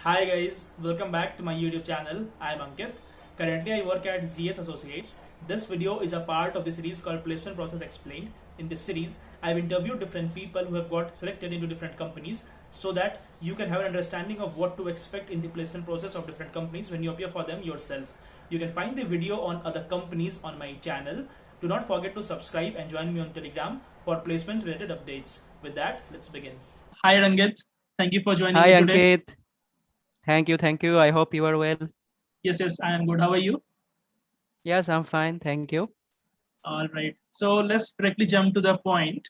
Hi guys, welcome back to my YouTube channel. I am Ankit. Currently I work at ZS Associates. This video is a part of the series called Placement Process Explained. In this series, I've interviewed different people who have got selected into different companies so that you can have an understanding of what to expect in the placement process of different companies when you appear for them yourself. You can find the video on other companies on my channel. Do not forget to subscribe and join me on Telegram for placement related updates. With that, let's begin. Hi Rangit, thank you for joining Hi me today. Ankit. Thank you. I hope you are well. Yes, I am good. How are you? Yes, I'm fine. Thank you. All right. So let's directly jump to the point.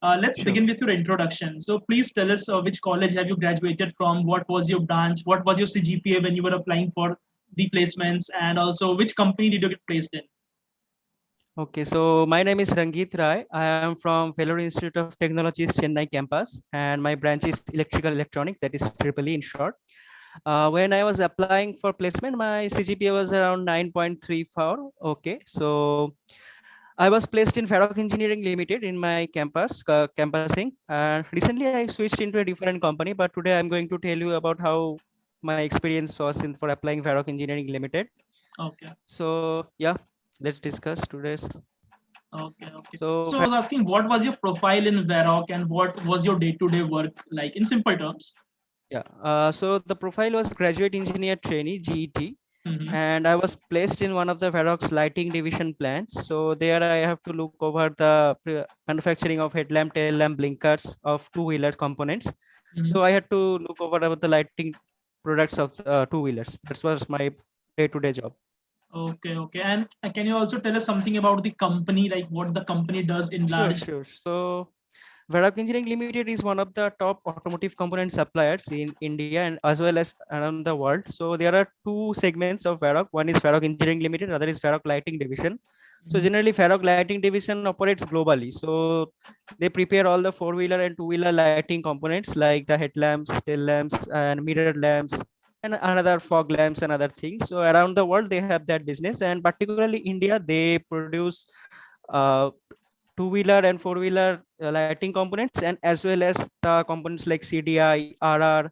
Let's Sure. begin with your introduction. So please tell us which college have you graduated from? What was your branch? What was your CGPA when you were applying for the placements? And also, which company did you get placed in? Okay, so my name is Rangit Ray. I am from Vellore Institute of Technologies, Chennai campus, and my branch is Electrical Electronics, that is triple E in short. When I was applying for placement, my CGPA was around 9.34. Okay, so I was placed in Varroc Engineering Limited in my campusing. Recently, I switched into a different company, but today I'm going to tell you about how my experience was in for applying Varroc Engineering Limited. Okay. So yeah, let's discuss today's. Okay. So So I was asking, what was your profile in Varroc and what was your day-to-day work like in simple terms? yeah, so the profile was Graduate Engineer Trainee (GET), Mm-hmm. and I was placed in one of the Varroc's lighting division plants. So there I have to look over the manufacturing of headlamp, tail lamp, blinkers of two-wheeler components. Mm-hmm. So I had to look over about the lighting products of two-wheelers. That was my day-to-day job. Okay. And can you also tell us something about the company, like what the company does in large? Sure. So Varroc Engineering Limited is one of the top automotive component suppliers in India and as well as around the world. So there are two segments of Varroc. One is Varroc Engineering Limited, other is Varroc Lighting Division. So Mhm. generally Varroc Lighting Division operates globally. So they prepare all the four-wheeler and two-wheeler lighting components like the headlamps, tail lamps, and mirror lamps, and another fog lamps and other things. So around the world they have that business, and particularly India, they produce uh, two-wheeler and four-wheeler lighting components, and as well as the components like CDI, RR,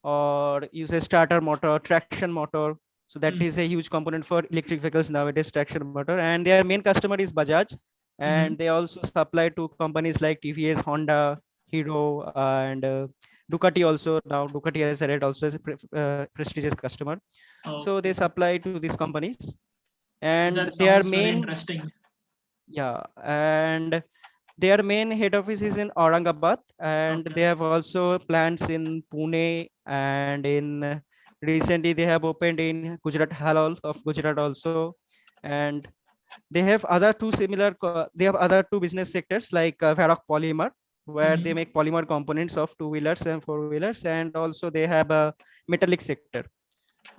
or use a starter motor, traction motor. So that is a huge component for electric vehicles nowadays, traction motor. And their main customer is Bajaj, Mhm. and they also supply to companies like TVS, Honda, Hero, and Ducati also. Now Ducati has added also as a prestigious customer. So they Okay. supply to these companies, and That their sounds very main, interesting. yeah, and their main head office is in Aurangabad, and Okay. they have also plants in Pune, and in recently they have opened in Gujarat, Halol of Gujarat also, and they have other two they have other two business sectors like Varroc Polymer, where they Mhm. make polymer components of two-wheelers and four-wheelers, and also they have a metallic sector.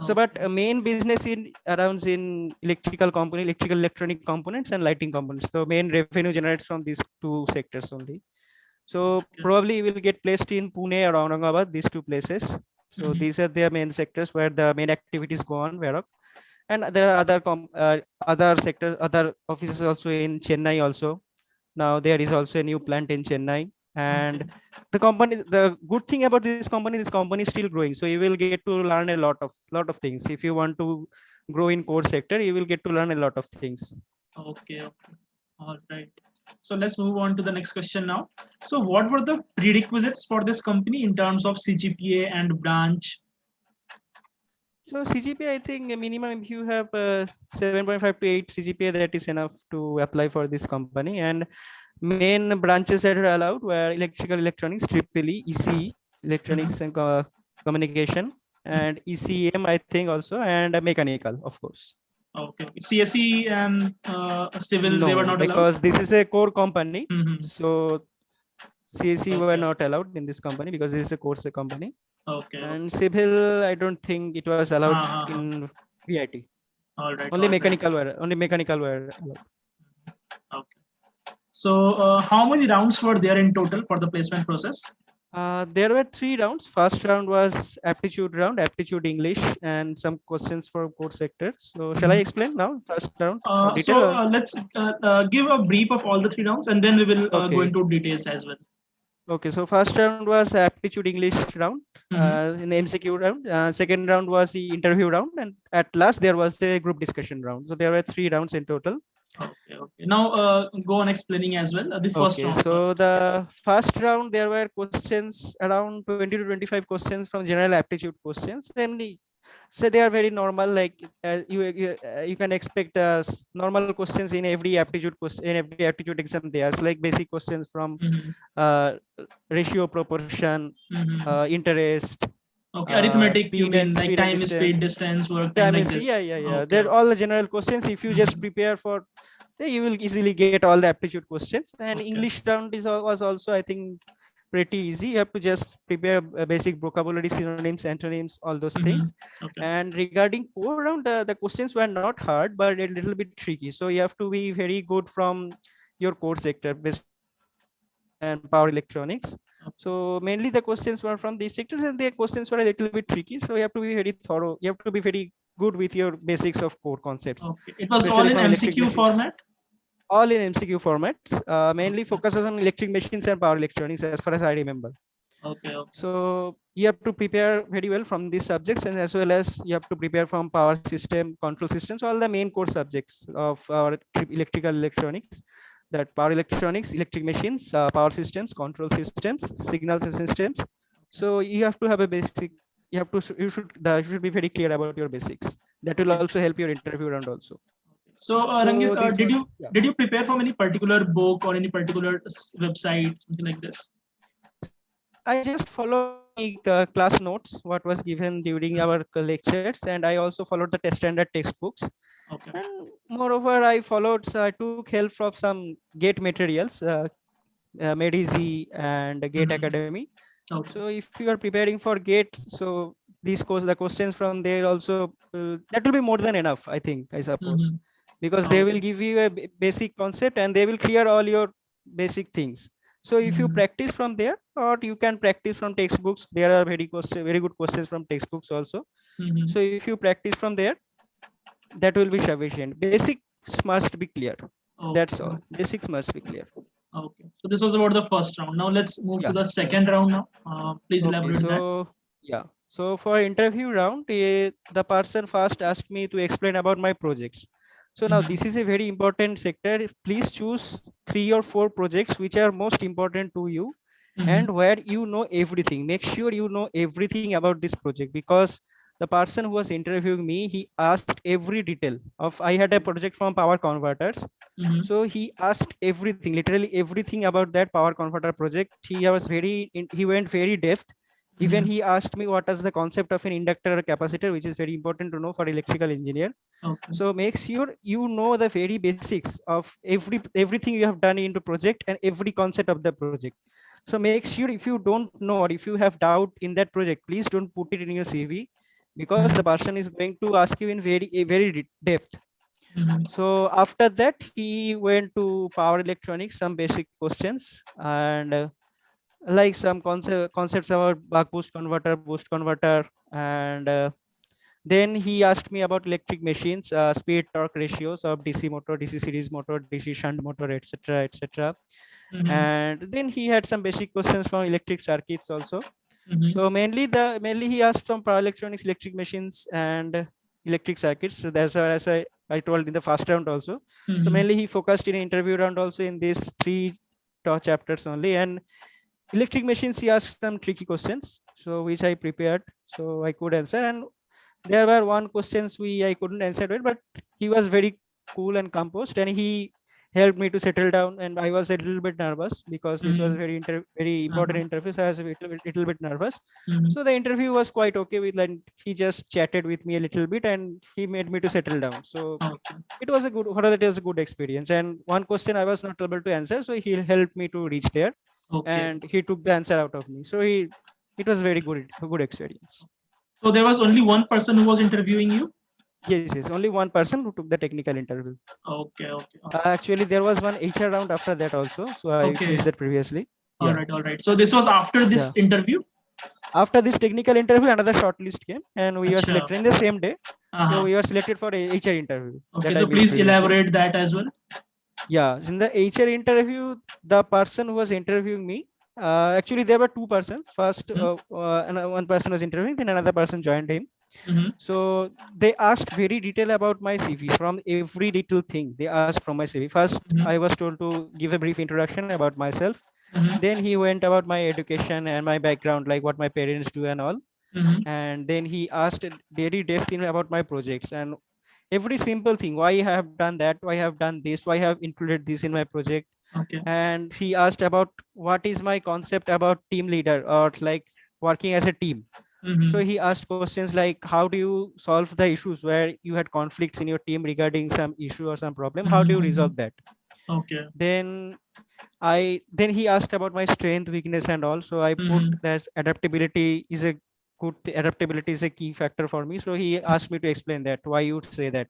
So, but Okay. main business in around in electrical electronic components and lighting components. So main revenue generates from these two sectors only. So Okay. probably will get placed in Pune or Aurangabad, these two places. So Mhm. these are their main sectors where the main activities go on, Varroc. And there are other sectors, other offices also in Chennai also. Now there is also a new plant in Chennai, Okay. and the good thing about this company is still growing. So you will get to learn a lot of things. If you want to grow in core sector, you will get to learn a lot of things. Okay. All right. So let's move on to the next question now. So what were the prerequisites for this company in terms of CGPA and branch? So CGPA, I think a minimum if you have 7.5 to 8 CGPA, that is enough to apply for this company. And main branches that are allowed were electrical electronics, triple E, ECE, Mhm. electronics and communication, and ECM, I think also, and mechanical, of course. Okay. CSE and civil, they were No, not allowed. because this is a core company. Mhm. So CSE were Okay. not allowed in this company because this is a course company. And Okay. civil, I don't think it was allowed Uh-huh. in VIT. All right. Only mechanical were allowed. Okay. So how many rounds were there in total for the placement process? There were three rounds. First round was aptitude English, and some questions for core sector. So shall I Mhm. explain now? First round or So detail? Or? let's give a brief of all the three rounds, and then we will go Okay. into details as well. Okay, so first round was aptitude English round Mm-hmm. in the MCQ round. Second round was the interview round, and at last there was a group discussion round. So there were 3 rounds in total. Okay, okay. Now go on explaining as well the first Okay, round so first. the first round there were questions around 20 to 25 questions from general aptitude questions, and so they are very normal. Like you can expect normal questions in every aptitude question in every aptitude exam. There's like basic questions from Mm-hmm. uh, ratio, proportion, Mm-hmm. interest, Okay, arithmetic, you mean like speed and time, speed, distance, distance, work time, time like and speed. this. Yeah, yeah, yeah. Okay, They're okay. all the general questions. If you just Mm-hmm. prepare for, then you will easily get all the aptitude questions. And Okay. English round was also, I think, pretty easy. You have to just prepare basic vocabulary, synonyms, antonyms, all those Mm-hmm. things. Okay. And regarding core round, the questions were not hard, but a little bit tricky. So you have to be very good from your core sector, basically electrical and power electronics. Okay. So mainly the questions were from these sectors, and the questions were a little bit tricky. So you have to be very thorough. You have to be very good with your basics of core concepts, Okay. It was especially all in from electric MCQ machine. format. All in MCQ formats. Mainly Okay. focuses on electric machines and power electronics, as far as I remember. Okay. Okay. So you have to prepare very well from these subjects, and as well as you have to prepare from power system, control systems, all the main core subjects of our electrical electronics. That power electronics, electric machines, power systems, control systems, signals and systems. So you have to have a basic. You have to. You should be very clear about your basics. That will Okay. also help your interview round also. So, So Rangit, this did was, you yeah. did you prepare from any particular book or any particular website, something like this? So I just followed my class notes, what was given during our lectures, and I also followed the test standard textbooks. Okay. And moreover, I followed, so I took help from some GATE materials, Medici and GATE Mm-hmm. Academy. Okay. So if you are preparing for GATE, so the questions from there also, that will be more than enough, I think, I suppose, Mm-hmm. because they will Okay. give you a basic concept and they will clear all your basic things. So if you Mm-hmm. practice from there, or you can practice from textbooks, there are very good questions from textbooks also. Mm-hmm. So if you practice from there, that will be sufficient. Basics must be clear. That's Okay. all. Basics must be clear. Okay. So this was about the first round. Now let's move to Yeah. the second round now. Please Okay, elaborate that. so yeah. So for interview round, the person first asked me to explain about my projects. So now Mm-hmm. this is a very important sector. Please choose 3 or 4 projects which are most important to you Mm-hmm. and where you know everything. Make sure you know everything about this project, because the person who was interviewing me, he asked every detail of, I had a project from power converters. Mm-hmm. So he asked everything, literally everything about that power converter project. He went very depth. Even Mm-hmm. he asked me what is the concept of an inductor or capacitor, which is very important to know for electrical engineer. Okay. So make sure you know the very basics of everything you have done into project and every concept of the project. So make sure, if you don't know or if you have doubt in that project, please don't put it in your CV, because the Mm-hmm. person is going to ask you in very depth. Mm-hmm. So after that, he went to power electronics, some basic questions, and like some concepts about buck boost converter, and then he asked me about electric machines, speed torque ratios of DC motor, DC series motor, DC shunt motor, etc., etc. Mm-hmm. And then he had some basic questions from electric circuits also. Mm-hmm. So mainly he asked from power electronics, electric machines, and electric circuits. So that's why, as I told in the first round also. So Mm-hmm. mainly he focused in interview round also in these 3 top chapters only. And electric machines, he asked some tricky questions, so which I prepared, so I could answer. And there were one questions I couldn't answer it, but he was very cool and composed, and he helped me to settle down. And I was a little bit nervous because this was Mm-hmm. very important Uh-huh. interview, so I was a little bit nervous. Mm-hmm. So the interview was quite okay with, and he just chatted with me a little bit, and he made me to settle down. So Okay. it was a good, overall it was a good experience. And one question I was not able to answer, so he helped me to reach there, Okay. and he took the answer out of me. So it was very good, a good experience. So there was only one person who was interviewing you. Yes, only one person who took the technical interview. Okay. Okay. Actually, there was one HR round after that also, so I Okay. missed that previously. All Yeah, right. All right. So this was after this yeah. interview. After this technical interview, another shortlist came, and we were Acha. selected in the same day. So Uh-huh. we were selected for a HR interview Okay. that I So missed please previously. elaborate that as well. Yeah, in the HR interview, the person who was interviewing me, Actually, there were two persons. First, one person was interviewing, then another person joined him. Mm-hmm. So they asked very detail about my CV, from every little thing they asked from my CV. First, I was told to give a brief introduction about myself. Mm-hmm. Then he went about my education and my background, like what my parents do and all. Mm-hmm. And then he asked very depth in about my projects and every simple thing, why I have done that, why I have done this, why I have included this in my project. Okay. And he asked about what is my concept about team leader or like working as a team. So Mm-hmm. he asked questions like, how do you solve the issues where you had conflicts in your team regarding some issue or some problem, how do you Mm-hmm. resolve that. Okay. Then he asked about my strength, weakness and all. So I put Mm-hmm. as adaptability is a key factor for me. So he asked me to explain that, why you would say that.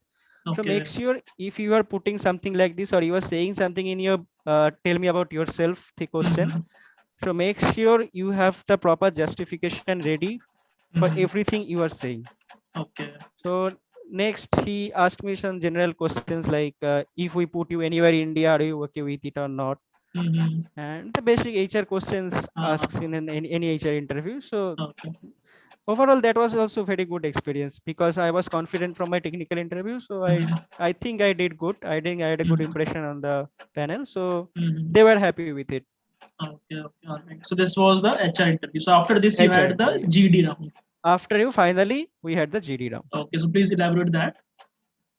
So make Okay. sure if you are putting something like this or you are saying something in your tell me about yourself the question. Mm-hmm. So make sure you have the proper justification ready for Mm-hmm. everything you are saying. Okay. So next he asked me some general questions like, if we put you anywhere in India, are you okay with it or not? Mm-hmm. And the basic HR questions Uh, asks in any HR interview. So okay. overall, that was also very good experience because I was confident from my technical interview. So Mm-hmm. I think I did good. I think I had a good Mm-hmm. impression on the panel. So Mm-hmm. they were happy with it. Okay. Okay. All right. So this was the HR interview. So after this, you HR had the interview. GD round. After you finally we had the GD round. Okay. So please elaborate that.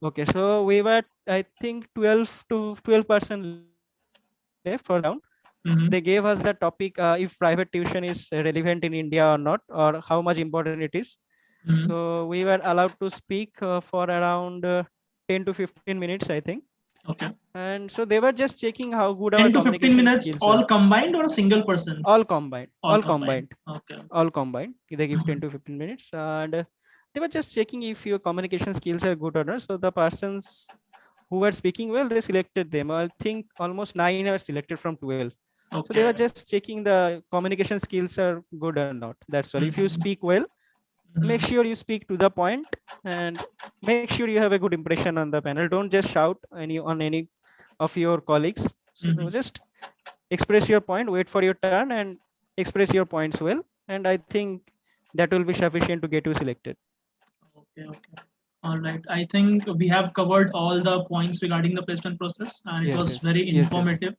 Okay, so we were I think 12% left for the GD round. They gave us Mm-hmm. the topic, if private tuition is relevant in India or not, or how much important it is. Mm-hmm. So we were allowed to speak for around 10 to 15 minutes, I think. Okay. And so they were just checking how good our 10 to 15 communication minutes skills were. all combined or a single person? All combined, All all combined. combined, Okay. all combined. They give Mm-hmm. 10 to 15 minutes, and they were just checking if your communication skills are good or not. So the persons who were speaking well, they selected them. I think almost 9 are selected from 12. So they were Okay. just checking the communication skills are good or not. That's all. If you Mm-hmm. speak well, make Mm-hmm. sure you speak to the point and make sure you have a good impression on the panel. Don't just shout any of your colleagues. So Mm-hmm. just express your point, wait for your turn and express your points well. And I think that will be sufficient to get you selected. Okay, okay. All right. I think we have covered all the points regarding the placement process, and it Yes, was yes, very yes, yes, informative.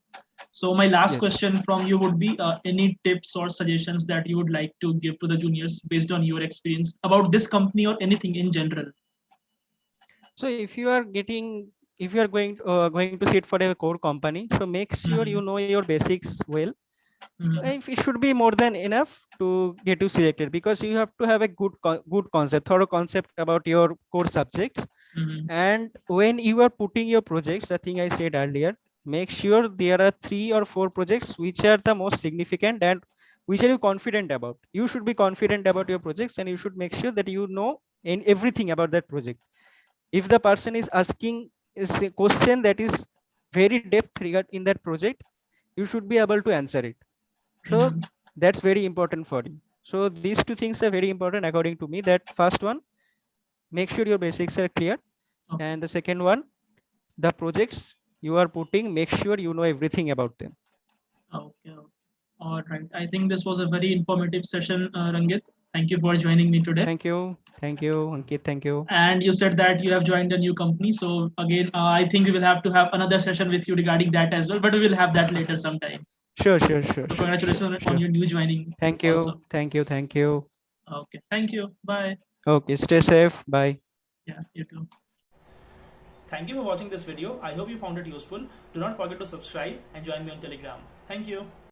So my last yes. question from you would be any tips or suggestions that you would like to give to the juniors based on your experience about this company or anything in general? So if you are going to sit for a core company, so make sure Mm-hmm. you know your basics well. Mm-hmm. If it should be more than enough to get you selected, because you have to have a good concept, thorough concept about your core subjects. Mm-hmm. And when you are putting your projects, the thing I said earlier, make sure there are 3 or 4 projects which are the most significant and which are you confident about. You should be confident about your projects and you should make sure that you know in everything about that project. If the person is asking is a question that is very depth regard in that project, you should be able to answer it. So Mm-hmm. that's very important for you. So these 2 things are very important according to me. That first one, make sure your basics are clear. Okay. And the second one, the projects you are putting, make sure you know everything about them. Okay. Okay. All right. I think this was a very informative session, Rangit. Thank you for joining me today. Thank you, Ankit. Thank you. And you said that you have joined a new company. So again, I think we will have to have another session with you regarding that as well. But we will have that later sometime. Sure, sure, sure, So sure, congratulations sure, on sure. your new joining Thank you, also. thank you, thank you. Okay. Thank you. Bye. Okay, stay safe. Bye. Yeah. You too. Thank you for watching this video. I hope you found it useful. Do not forget to subscribe and join me on Telegram. Thank you.